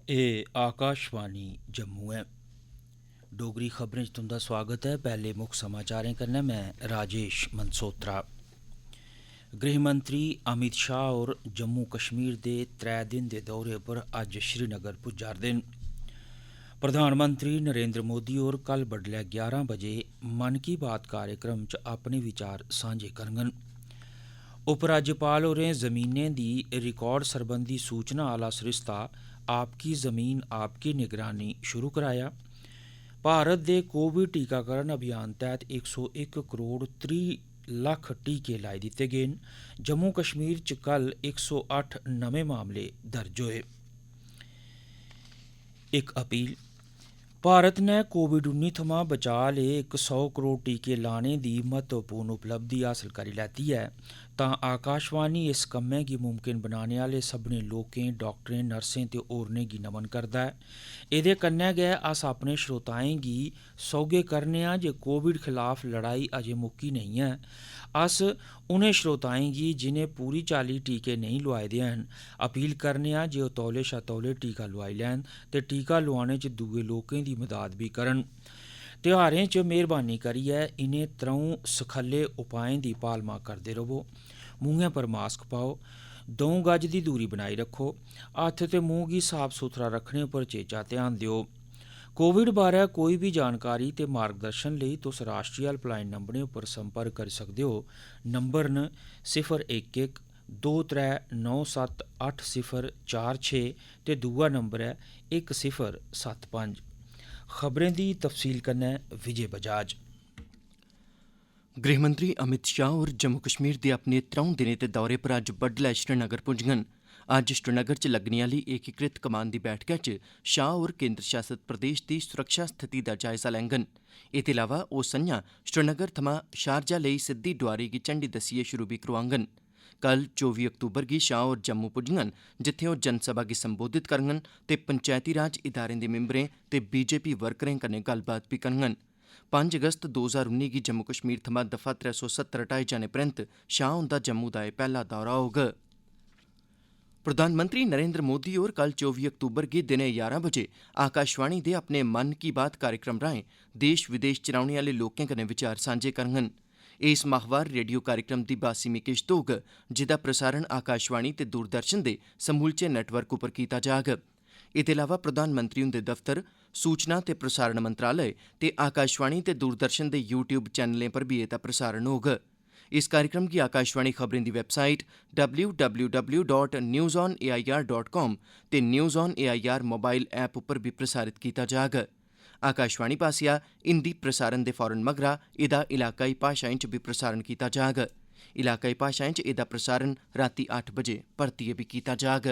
एह् आकाशवाणी जम्मू ऐ। डोगरी खबरें च तुंदा स्वागत है। पैह्ले मुक्ख समाचारें कन्नै मैं राजेश मनसोत्रा। गृहमंत्री अमित शाह होर जम्मू कश्मीर दे 3 दिन दे दौरे पर अज्ज श्रीनगर पुज्जा'रदे न। प्रधानमंत्री नरेंद्र मोदी होर कल बडलै 11 बजे मन की बात कार्यक्रम च अपने विचार सांझे करङन। उपराज्यपाल होरें जमीनें दी रिकार्ड सरबंधी सूचना आह्ला सरिस्ता आपकी जमीन आपकी निगरानी शुरू कराया। भारत दे कोविड टीकाकरण अभियान तैह्त 101 करोड़ 30 लक्ख टीके लाई दित्ते गे न। जम्मू कश्मीर च कल 108 नमें मामले दर्ज होए। इक अपील। भारत ने कोविड-19 थमां बचाऽ ले 100 करोड़ टीके लाने दी महत्वपूर्ण उपलब्धि हासल करी लैती ऐ तां आकाशवाणी इस कम्मै गी मुमकिन बनाने आह्ले सभनें लोकें, डाक्टरें, नर्सें ते होरनें गी नमन करदा ऐ। एह्दे कन्नै गै अस अपने श्रोताएं गी सौह्गे करने आं जे कोविड खलाफ लड़ाई अजें मुक्की नेईं ऐ। अस उनें श्रोताएं गी जिनें पूरी चाल्ली टीके नेईं लोआए दे हैन अपील करने आं जे ओह् तौले शा तौले टीका लोआई लैन ते टीका लोआने च दुए लोकें दी मदाद भी करन। त्यौहारें च मेहरबानी करियै इनें त्र'ऊं सखल्ले उपाएं दी पालमा करदे रवो। मूंहें पर मास्क पाओ, 2 गज दी दूरी बनाई रक्खो, हत्थ ते मूंह गी साफ सुथरा रक्खने पर चेचा ध्यान देओ। कोविड बारै कोई भी जानकारी ते मार्गदर्शन लेई तुस राष्ट्री हैल्पलाइन नंबरें पर संपर्क करी सकदे हो। नंबर न 011 2397 8046 ते दूआ नंबर है 1075। खबरें दी तफसील कन्नै विजय बजाज। गृहमंत्री अमित शाह होर जम्मू कश्मीर दे अपने 3 दिनें दे दौरे पर अज्ज बड्डलै श्रीनगर पुज्जङन। अज्ज श्रीनगर च लग्गने आह्ली एकीकृत कमान दी बैठका च शाह होर केंद्र शासित प्रदेश दी सुरक्षा स्थिति दा जायजा लैङन। एह्दे अलावा ओह् संञा श्रीनगर थमां शारजा लेई सिद्धी डोआरी गी झंडी दस्सियै शुरू बी करोआङन। कल 24 अक्तूबर गी शाह होर जम्मू पुज्जङन, जित्थें ओह् जनसभा गी संबोधित करङन ते पंचैती राज इदारें दे मिंबरें ते बीजेपी वर्करें कन्नै गल्लबात बी करङन। 5 अगस्त 2019 गी जम्मू कश्मीर थमां दफा 370 हटाए जाने परैंत शाह हुंदा जम्मू दा एह् पैह्ला दौरा होग। प्रधानमंत्री नरेंद्र मोदी होर कल 24 अक्तूबर गी दिनें 11 बजे आकाशवाणी दे अपने मन की बात कार्यक्रम राएं देश विदेश च रौह्ने आह्ले लोकें कन्नै विचार सांझे करङन। एह् इस माहवार रेडियो कार्यक्रम दी 82वीं किश्त होग, जेह्दा प्रसारण आकाशवाणी ते दूरदर्शन दे समूलचे नेटवर्क उप्पर कीता जाग। एह्दे अलावा प्रधानमंत्री हुंदे दफ्तर, सूचना ते प्रसारण मंत्रालय ते आकाशवाणी ते दूरदर्शन दे यूट्यूब चैनलें पर बी एह्दा प्रसारण होग। इस कार्यक्रम गी आकाशवाणी खबरें दी वैबसाइट www.newsonair.com ते news on AIR mobile app उप्पर बी प्रसारित कीता जाग। आकाशवाणी पासेआ हिंदी प्रसारण दे फौरन मगरा एह्दा इलाकाई भाशाएं च बी प्रसारण कीता जाग। इलाकाई भाशाएं च एह्दा प्रसारण रातीं 8 बजे परतियै बी कीता जाग।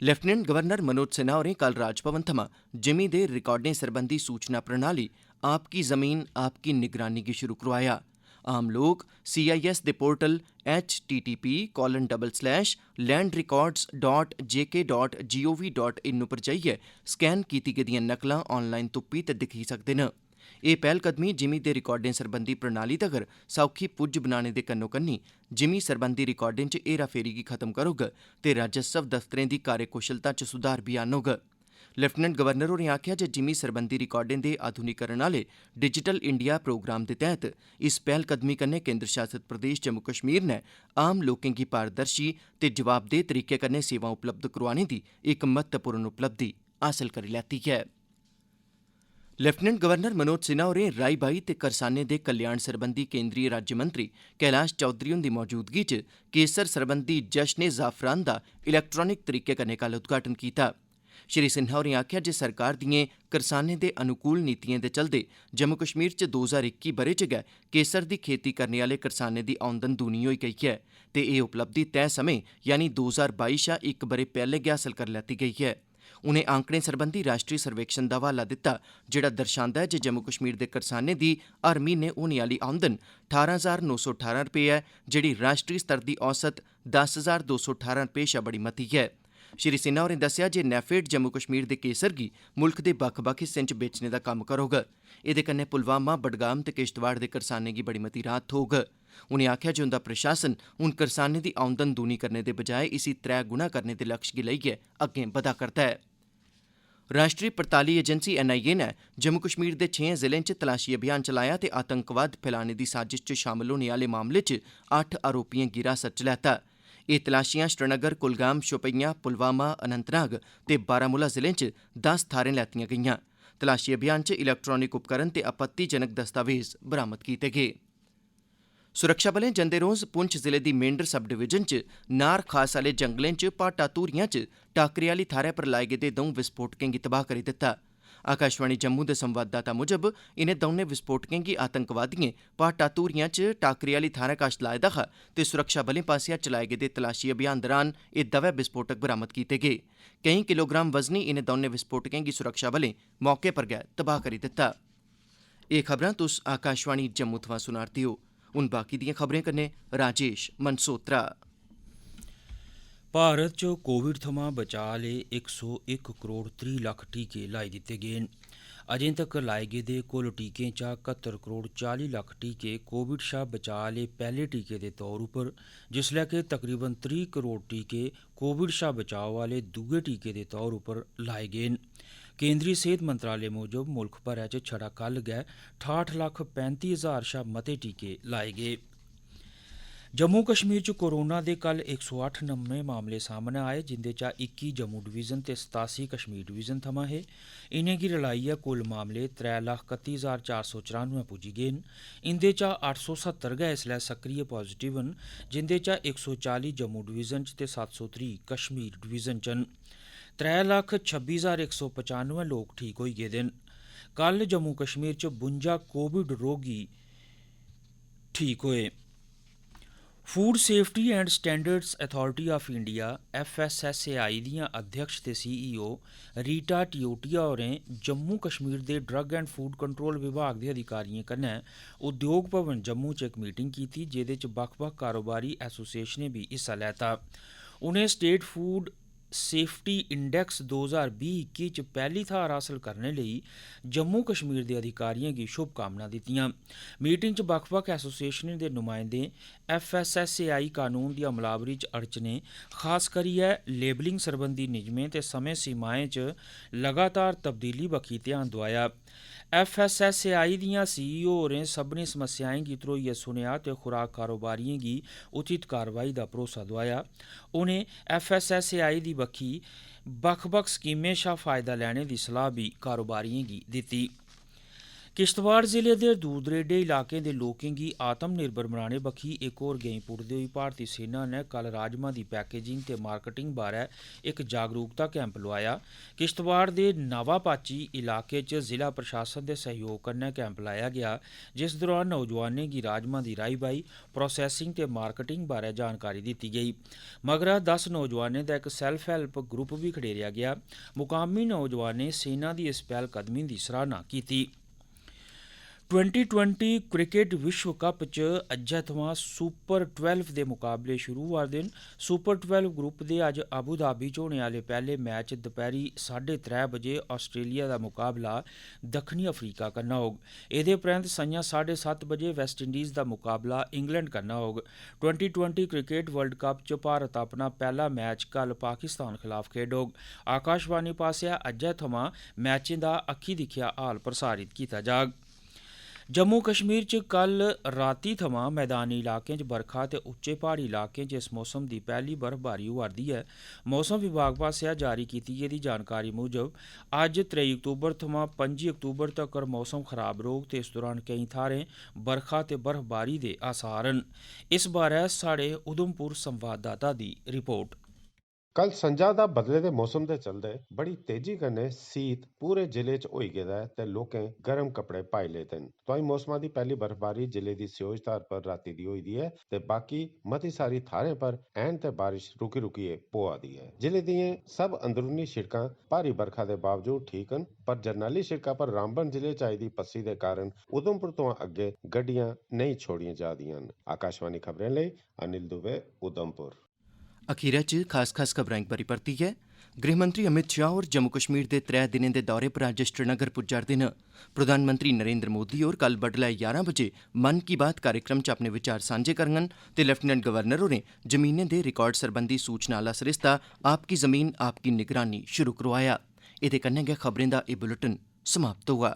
लेफ्टिनेंट गवर्नर मनोज सिन्हा होरें कल राजभवन थमां जिमीं दे रिकार्डें सरबंधी सूचना प्रणाली आपकी जमीन आपकी निगरानी गी शुरू करोआया। आम लोक CIS दे पोर्टल http://landrecords.jk.gov.in उप्पर जाइयै स्कैन कीती गेदिआं नकलां ऑनलाइन तुप्पी ते दिक्खी सकदे न। एह् पैह्लकदमी जिमीं दे रिकार्डें सरबंधी प्रणाली तगर सौखी पुज्ज बनाने दे कन्नो कन्नी जिमीं सरबंधी रिकार्डें च हेराफेरी गी खत्म करोग ते राजस्व दफ्तरें दी कार्यकुशलता च सुधार बी आह्नोग। लेफ्टिनेंट गवर्नर होरें आखेआ जे जिमीं सरबंधी रिकार्डें दे आधुनिकरण आह्ले डिजिटल इंडिया प्रोग्राम दे तैह्त इस पैह्लकदमी कन्नै केंद्र शासित प्रदेश जम्मू कश्मीर नै आम लोकें गी पारदर्शी ते जवाबदेह तरीके कन्नै सेवां उपलब्ध करोआने दी इक महत्वपूर्ण उपलब्धि हासल करी लैती ऐ। लेफ्टिनेंट गवर्नर मनोज सिन्हा होरें राई बाई ते करसानें दे कल्याण सरबंधी केंद्रीय राज्यमंत्री कैलाश चौधरी हुंदी मौजूदगी च केसर सरबंधी जश्न ए ज़ाफरान दा इलैक्ट्रानिक तरीके कन्नै कल उद्घाटन कीता। श्री सिन्हा होरें आखेआ जे सरकार दिएं करसानें दे अनुकूल नीतिएं दे चलदे जम्मू कश्मीर च 2021 ब'रे च गै केसर दी खेती करने आह्ले करसानें दी औंदन दूनी होई गेई ऐ ते एह् उपलब्धि तय समें यानी 2022 शा इक ब'रे पैह्ले गै हासल करी लैती गेई ऐ। उनें आंकड़ें सरबंधी राष्ट्री सर्वेक्षण दा हवाला दित्ता, जेह्ड़ा दर्शांदा ऐ जे जम्मू कश्मीर दे करसानें दी हर म्हीने होने आह्ली औंदन 18,918 रपेऽ ऐ, जेह्ड़ी राष्ट्री स्तर दी औसत 10,218 रपेऽ शा बड़ी मती ऐ। श्री सिन्हा होरें दस्सेआ जे नेफेड जम्मू कश्मीर दे केसर गी मुल्ख दे बक्ख-बक्ख हिस्सें च बेचने दा कम्म करोग। एह्दे कन्नै पुलवामा, बडगाम ते किश्तवाड़ दे करसानें गी बड़ी मती राहत थ्होग। उनें आखेआ जे उंदा प्रशासन हून करसानें दी औंदन दूनी करने दे बजाय इसी 3 गुणा करने दे लक्ष्य गी लेइयै अग्गें बधा करदा ऐ। राष्ट्री पड़ताली एजेंसी एनआईए नै जम्मू कश्मीर दे 6 जिलें च तलाशी अभियान चलाया ते आतंकवाद फैलाने दी साजिश च शामल होने आह्ले मामले च 8 आरोपिएं गी हिरासत च लैता। एह् तलाशियां श्रीनगर, कुलगाम, शोपियां, पुलवामा, अनंतनाग ते बारामूला जिलें च 10 थाह्रें लैतियां गेईआं। तलाशी अभियान च इलैक्ट्रानिक उपकरण ते आपत्तिजनक दस्तावेज बरामद कीते गे। सुरक्षाबलें जंदे रोज पुंछ जिले दी मेंढर सब डिवीजन च नार खास आह्ले जंगलें च भाटा धूरियां च टाकरे आह्ली थाह्रै पर लाए गेदे 2 विस्फोटकें गी तबाह करी दित्ता। आकाशवाणी जम्मू दे संवाददाता मुजब इनें दौनें विस्फोटकें गी आतंकवादिएं भाटा धूरियां च टाकरे आह्ली थाह्रै कश लाए दा हा ते सुरक्षाबलें पास्सेआ चलाए गेदे तलाशी अभियान दौरान एह् दवै विस्फोटक बरामद कीते गे। केईं किलोग्राम वजनी इनें दौनें विस्फोटकें गी सुरक्षाबलें मौके पर गै तबाह करी दित्ता। एह् खबरां तुस आकाशवाणी जम्मू थमां सुना'रदे ओ। हून बाकी दिएं खबरें कन्नै राजेश मनसोत्रा। भारत च कोविड थमां बचाऽ लेई 101 करोड़ 30 लक्ख टीके लाई दित्ते गे न। अजें तक्कर लाए गेदे कुल टीकें चा 71 करोड़ 40 लक्ख टीके कोविड शा बचाऽ लेई पैह्ले टीके दे तौर उप्पर, जिसलै कि तकरीबन 30 करोड़ टीके कोविड शा बचाऽ आह्ले दुए टीके दे तौर उप्पर लाए गे न। केंद्री सेहत मंत्रालय मूजब मुल्ख भरै च छड़ा कल गै 68 लक्ख 35 हज़ार शा मते टीके लाए गे। जम्मू कश्मीर च कोरोना दे कल 108 नमें मामले सामने आए, जिंदे चा 21 जम्मू डिवीजन ते 87 कश्मीर डिवीजन थमां हे। इनेंगी रलाइयै कुल मामले 3,31,494 पुज्जी गे न। इंदे चा 870 गै इसलै सक्रिय पॉजिटिव न, जिंदे चा 140 जम्मू डिवीजन च ते 730 कश्मीर डिवीजन च न। 3,26,195 लोक ठीक होई गेदे न। कल जम्मू कश्मीर च 52 कोविड रोगी ठीक होए। Food safety and standards authority of India FSSAI दियां अध्यक्ष ते CEO रीटा टियोटिया होरें जम्मू कश्मीर दे ड्रग एंड फूड कंट्रोल विभाग दे अधिकारिएं कन्नै उद्योग भवन जम्मू च इक मीटिंग कीती, जेह्दे च बक्ख-बक्ख कारोबारी एसोसिएशनें बी हिस्सा लैता। उनें स्टेट फूड सेफ्टी इंडेक्स 2020-21 च पैह्ली थाह्र हासल करने लेई जम्मू कश्मीर दे अधिकारिएं गी शुभकामनां दित्तियां। मीटिंग च बक्ख-बक्ख एसोसिएशनें दे नुमाइंदें FSSAI कानून दी अमलावरी च अड़चनें, खास करियै लेबलिंग सरबंधी नियमें ते समें सीमाएं च लगातार तब्दीली बक्खी ध्यान दोआया। FSSAI दियां CEO होरें सभनें समस्याएं गी धरोइयै सुनेआ ते खुराक कारोबारिएं गी उचित कार्रवाई दा भरोसा दोआया। उनें FSSAI दी बक्खी बक्ख-बक्ख स्कीमें शा फायदा लैने दी सलाह् बी कारोबारिएं गी दित्ती। किश्तवाड़ जिले दे दूर दरेडे इलाकें दे लोकें गी आत्म निर्भर बनाने बक्खी इक होर गैंई पुट्टदे होई भारती सेना नै कल राजमां दी पैकेजिंग ते मार्केटिंग बारै इक जागरूकता कैंप लोआया। किश्तवाड़ दे नावापाची इलाके च जिला प्रशासन दे सहयोग कन्नै कैंप लाया गेआ, जिस दौरान नौजवानें गी राजमां दी राई-बाई, प्रोसैसिंग ते मार्केटिंग बारै जानकारी दित्ती गेई। मगरा 10 नौजवानें दा इक सैल्फ हैल्प ग्रुप बी खड़ेरेआ गेआ। मुकामी नौजवानें सेना दी इस पैह्लकदमी दी सराह्ना कीती। 2020 क्रिकेट विश्व कप च अज्जै थमां सुपर 12 दे मुकाबले शुरू होआ दे न। सुपर 12 ग्रुप दे अज्ज अबू धाबी च होने आह्ले पैह्ले मैच दपैह्री 3:30 बजे आस्ट्रेलिया दा मुकाबला दक्खनी अफ्रीका कन्नै होग। एह्दे परैंत संञा 7:30 बजे वेस्टइंडीज़ दा मुकाबला इंग्लैंड कन्नै होग। 2020 क्रिकेट वर्ल्ड कप च भारत अपना पैह्ला मैच कल पाकिस्तान खलाफ खेढोग। आकाशवाणी पास्सेआ अज्जै थमां मैचें दा अक्खी दिक्खेआ हाल प्रसारित कीता जाग। जम्मू कश्मीर च कल रातीं थमां मैदानी इलाकें च बरखा ते उच्चे प्हाड़ी इलाकें च इस मौसम दी पैह्ली बर्फबारी होआ'रदी ऐ। मौसम विभाग पास्सेआ जारी कीती गेदी जानकारी मूजब अज्ज 3 अक्तूबर थमां 25 अक्तूबर तक्कर मौसम खराब रौह्ग ते इस दौरान केईं थाह्रें बरखा ते बर्फबारी दे आसार न। इस बारै साढ़े उधमपुर संवाददाता दी रिपोर्ट। कल संझा दा बदले दे मौसम दे चलदे बड़ी तेजी कन्नै सीत पूरे जिले च होई गेदा ऐ ते लोकें गर्म कपड़े पाई लेदे न। तोआईं मौसमा दी पैह्ली बर्फबारी जिले दी स्योज धार पर रातीं दी होई दी ऐ ते बाकी मती सारी थाह्रें पर ऐन ते बारिश रुकी रुकियै पौआ दी ऐ। जिले दियें सब अंदरूनी शिड़कां भारी बरखा दे बावजूद ठीक न, पर जरनैली शिड़का पर रामबन जिले च आई दी पस्सी दे कारण उधमपुर तो अग्गे गड्डियां नेईं छोड़ियां जा दियां न। आकाशवाणी खबरें लेई अनिल दुबे, उधमपुर। अखीरै च खास खबरां इक बारी परतियै गृहमंत्री अमित शाह होर जम्मू कश्मीर दे 3 दिनें दे दौरे पर अज्ज श्रीनगर पुज्जा'रदे न। प्रधानमंत्री नरेंद्र मोदी होर कल बडलै 11 बजे मन की बात कार्यक्रम च अपने विचार सांझे करङन ते लेफ्टिनेंट गवर्नर होरें जमीनें दे रिकार्ड सरबंधी सूचना आह्ला सरिस्ता आपकी जमीन आपकी निगरानी शुरू करोआया। एह्दे कन्नै गै खबरें दा एह् बुलेटिन समाप्त होआ।